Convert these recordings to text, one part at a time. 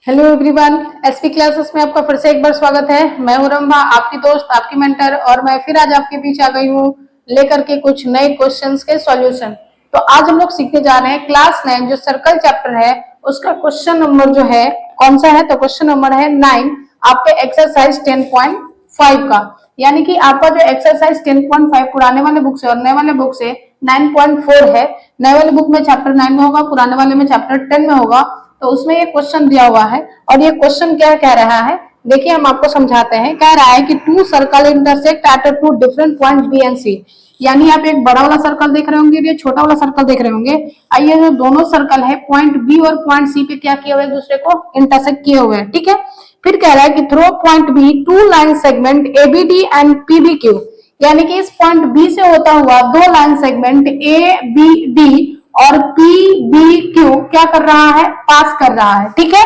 Hello everyone, SP classes में आपका फिर से एक बार स्वागत है। मैं हूं रंभा, आपकी दोस्त, आपकी मेंटर, और मैं फिर आज आपके बीच आ गई हूं लेकर के कुछ नए क्वेश्चंस के सॉल्यूशन। तो आज हम लोग सीखने जा रहे हैं क्लास 9 जो सर्कल चैप्टर है उसका क्वेश्चन नंबर जो है कौन सा है, तो क्वेश्चन नंबर है 9 आपके एक्सरसाइज 10.5 का। यानी कि आपका जो एक्सरसाइज 10.5 पुराने वाले बुक से और नए वाले बुक से 9.4 है। नए वाले बुक में चैप्टर 9 में होगा, पुराने वाले में चैप्टर 10 में होगा। तो उसमें ये क्वेश्चन दिया हुआ है और ये क्वेश्चन क्या कह रहा है, देखिए हम आपको समझाते हैं। कह रहा है कि two circle intersect at two different point B and C. यानी आप एक बड़ा वाला सर्कल देख रहे होंगे, ये छोटा वाला सर्कल देख रहे होंगे। आइए जो दोनों सर्कल है पॉइंट बी और पॉइंट सी पे क्या किए हुए, एक दूसरे को इंटरसेक्ट किए हुए हैं, ठीक है। फिर कह रहा है कि through point B two line segment ABD and PBQ. यानी कि इस पॉइंट बी से होता हुआ दो line segment A B D और पी बी क्यू क्या कर रहा है, पास कर रहा है, ठीक है।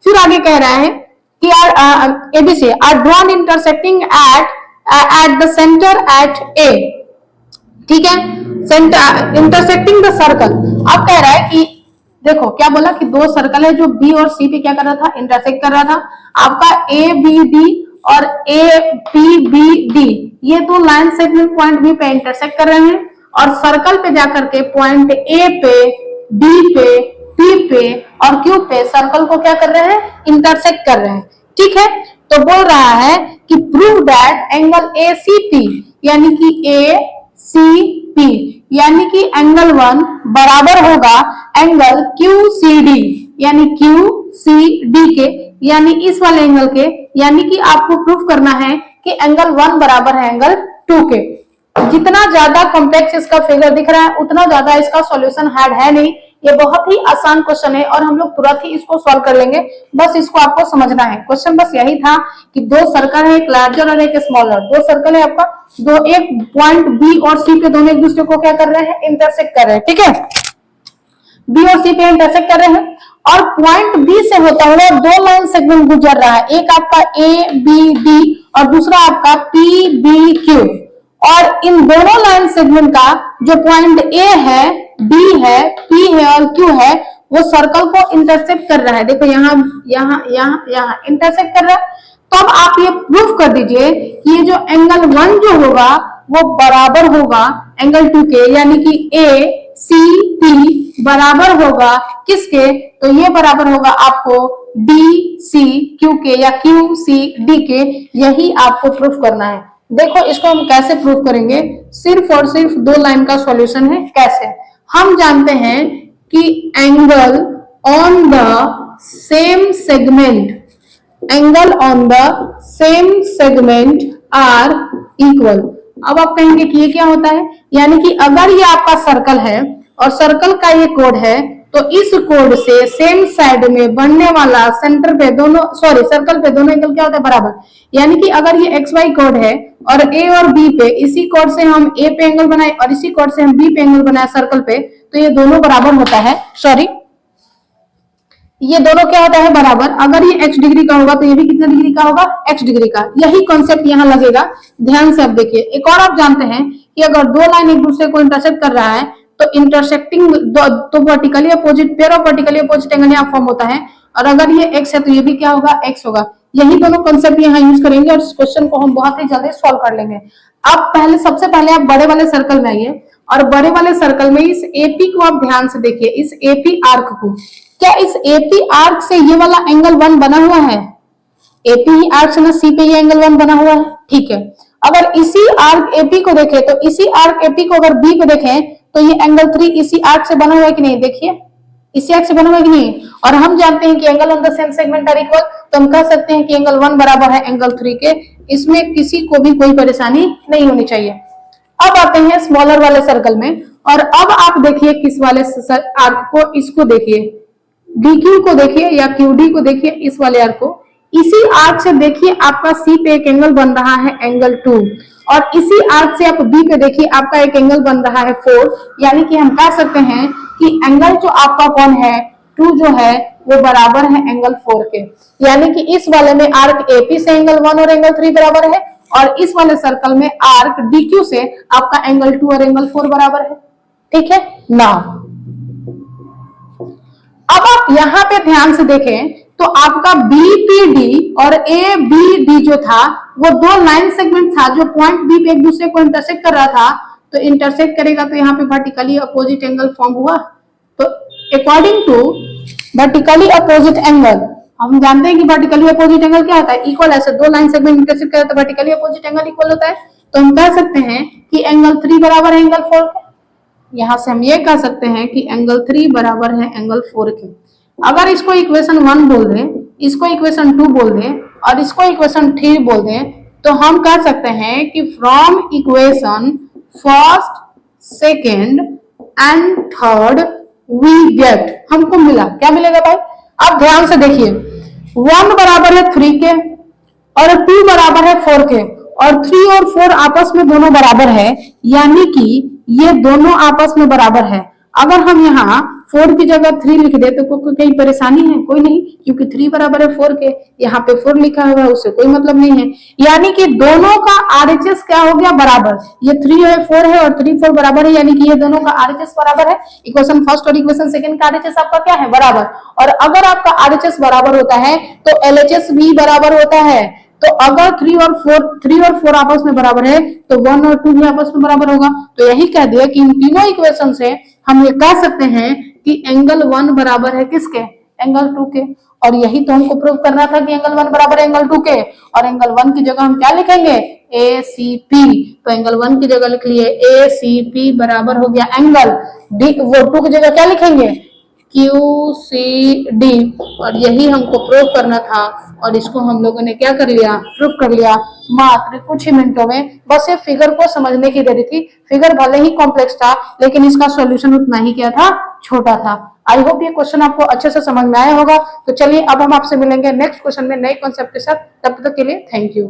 फिर आगे कह रहा है कि ABC are drawn intersecting at the centre at A, ठीक है, सेंटर इंटरसेक्टिंग द सर्कल। अब कह रहा है कि देखो क्या बोला कि दो सर्कल है जो बी और सी पे क्या कर रहा था, इंटरसेक्ट कर रहा था। आपका ए बी डी और ए पी बी डी ये दो लाइन सेगमेंट पॉइंट बी पे इंटरसेक्ट कर रहे हैं और सर्कल पे जाकर के पॉइंट ए पे, डी पे, पी पे और क्यू पे सर्कल को क्या कर रहे हैं, इंटरसेक्ट कर रहे हैं, ठीक है। तो बोल रहा है कि prove that angle A C P, यानी कि ए सी पी यानी कि एंगल 1 बराबर होगा एंगल क्यू सी डी, यानी क्यू सी डी के, यानी इस वाले एंगल के। यानी कि आपको प्रूफ करना है कि एंगल 1 बराबर है एंगल 2 के। जितना ज्यादा कॉम्प्लेक्स इसका फिगर दिख रहा है उतना ज्यादा इसका सॉल्यूशन हार्ड है नहीं। ये बहुत ही आसान क्वेश्चन है और हम लोग तुरंत ही इसको सॉल्व कर लेंगे। बस इसको आपको समझना है। क्वेश्चन बस यही था कि दो सर्कल है, एक लार्जर और एक स्मॉलर। दो सर्कल है आपका, दो एक पॉइंट बी और सी पे दोनों एक दूसरे को क्या कर रहे हैं, इंटरसेक्ट कर रहे हैं, ठीक है। बी और सी पे इंटरसेक्ट कर रहे हैं और पॉइंट बी से होता हुआ दो लाइन सेगमेंट गुजर रहा है, एक आपका ए बी डी और दूसरा आपका पी बी क्यू। और इन दोनों लाइन सेगमेंट का जो पॉइंट ए है, बी है, पी है और क्यू है वो सर्कल को इंटरसेक्ट कर रहा है। देखो यहाँ यहाँ यहाँ यहाँ इंटरसेक्ट कर रहा है। तो अब आप ये प्रूफ कर दीजिए कि ये जो एंगल 1 जो होगा वो बराबर होगा एंगल 2 के, यानी कि ए सी पी बराबर होगा किसके, तो ये बराबर होगा आपको डी सी क्यू के या क्यू सी डी के। यही आपको प्रूफ करना है। देखो इसको हम कैसे प्रूफ करेंगे, सिर्फ और सिर्फ दो लाइन का सॉल्यूशन है। कैसे, हम जानते हैं कि angle on the same segment, angle on the same segment are equal. अब आप कहेंगे कि ये क्या होता है, यानी कि अगर ये आपका सर्कल है और सर्कल का ये कोड है तो इस कोड से सेम साइड में बनने वाला सेंटर पे दोनों सर्कल पे दोनों एंगल क्या होता है, बराबर। यानी कि अगर ये एक्स वाई कोड है और ए और बी पे इसी कोड से हम ए पे एंगल बनाए और इसी कोड से हम बी पे एंगल बनाए सर्कल पे, तो ये दोनों बराबर होता है। ये दोनों क्या होता है, बराबर। अगर ये x डिग्री का होगा तो ये भी कितने डिग्री का होगा, x डिग्री का। यही कॉन्सेप्ट यहाँ लगेगा, ध्यान से आप देखिए। एक और आप जानते हैं कि अगर दो लाइन एक दूसरे को इंटरसेक्ट कर रहा है तो इंटरसेक्टिंग तो vertically opposite, pair of vertically opposite angle यहाँ फॉर्म होता है। और अगर ये x है तो ये भी क्या होगा, x होगा। यही दोनों कॉन्सेप्ट यहाँ यूज करेंगे और इस क्वेश्चन को हम बहुत ही जल्दी सॉल्व कर लेंगे। अब सबसे पहले आप बड़े वाले सर्कल में आइए और बड़े वाले सर्कल में इस एपी को आप ध्यान से देखिए, इस एपी आर्क को। क्या इस एपी आर्क से ये वाला एंगल 1 बना हुआ है, एपी आर्क से ना सी पे ये एंगल 1 बना हुआ है, ठीक है। अगर इसी आर्क एपी को देखें तो इसी आर्क एपी को अगर बी पे देखें तो ये एंगल 3 इसी आर्क से बना हुआ है कि नहीं, देखिए इसी आर्क से बना हुआ है कि नहीं। और हम जानते हैं कि angle on the same segment are equal, तो हम कह सकते हैं कि एंगल 1 बराबर है एंगल 3 के। इसमें किसी को भी कोई परेशानी नहीं होनी चाहिए। अब आते हैं स्मॉलर वाले सर्कल में और अब आप देखिए किस वाले आर्क को, इसको देखिए, DQ को देखिए या QD को देखिए, इस वाले आर्क को। इसी आर्क से देखिए आपका C पे एक एंगल बन रहा है एंगल 2 और इसी आर्क से आप B पे देखिए आपका एक एंगल बन रहा है 4। यानी कि हम कह सकते हैं कि एंगल जो आपका कौन है, 2 जो है वो बराबर है एंगल 4 के। यानी कि इस वाले में आर्क AP से एंगल 1 और एंगल 3 बराबर है और इस वाले सर्कल में आर्क DQ से आपका एंगल 2 और एंगल 4 बराबर है, ठीक है ना। अब आप यहाँ पे ध्यान से देखें तो आपका बीपीडी और ए बी डी जो था वो दो लाइन सेगमेंट था जो पॉइंट बी पे एक दूसरे को इंटरसेक्ट कर रहा था, तो इंटरसेक्ट करेगा तो यहाँ पे वर्टिकली अपोजिट एंगल फॉर्म हुआ। तो according to vertically opposite angle, हम जानते हैं कि वर्टिकली अपोजिट एंगल क्या होता है, इक्वल। ऐसे दो लाइन सेगमेंट इंटरसेक्ट करे तो वर्टिकली अपोजिट एंगल इक्वल होता है। तो हम कह सकते हैं कि एंगल 3 बराबर है एंगल 4 के। यहां से हम ये कह सकते हैं कि एंगल 3 बराबर है एंगल 4 के। अगर इसको इक्वेशन 1 बोल दें, इसको इक्वेशन 2 बोल दें और इसको इक्वेशन 3 बोल दें, तो हम कह सकते हैं कि from equation first, second and third we get, हमको मिला क्या मिलेगा भाई? अब ध्यान से देखिए, 1 बराबर है 3 के और 2 बराबर है 4 के, और 3 और 4 आपस में दोनों बराबर है, यानी कि ये दोनों आपस में बराबर है। अगर हम यहाँ 4 की जगह 3 लिख दे तो कोई परेशानी है? कोई नहीं, क्योंकि 3 बराबर है 4 के, यहाँ पे 4 लिखा हुआ है, उससे कोई मतलब नहीं है। यानी कि दोनों का आरएचएस क्या हो गया? बराबर। ये 3 है 4 है और 3 4 बराबर है, यानी कि ये दोनों का आरएचएस बराबर है। इक्वेशन फर्स्ट और इक्वेशन सेकंड का आरएचएस आपका क्या है? बराबर। और अगर आपका आरएचएस बराबर होता है तो एलएचएस भी बराबर होता है। तो अगर 3 और 4 आपस में बराबर है तो 1 और 2 भी आपस में बराबर होगा। तो यही कह दिया कि इन तीनों इक्वेशन से हम ये कह सकते हैं कि एंगल 1 बराबर है किसके? एंगल 2 के। और यही तो हमको प्रूव करना था कि एंगल 1 बराबर है एंगल 2 के। और एंगल 1 की जगह हम क्या लिखेंगे? ACP। तो एंगल 1 की जगह लिख लिए ACP बराबर हो गया एंगल डी, वो 2 की जगह क्या लिखेंगे? QCD। और यही हमको प्रूव करना था और इसको हम लोगों ने क्या कर लिया? प्रूव कर लिया मात्र कुछ ही मिनटों में। बस ये फिगर को समझने की देरी थी। फिगर भले ही कॉम्प्लेक्स था लेकिन इसका सॉल्यूशन उतना ही क्या था? छोटा था। आई होप ये क्वेश्चन आपको अच्छे से समझ में आया होगा। तो चलिए अब हम आपसे मिलेंगे नेक्स्ट क्वेश्चन में नए कॉन्सेप्ट के साथ। तब तक के लिए थैंक यू।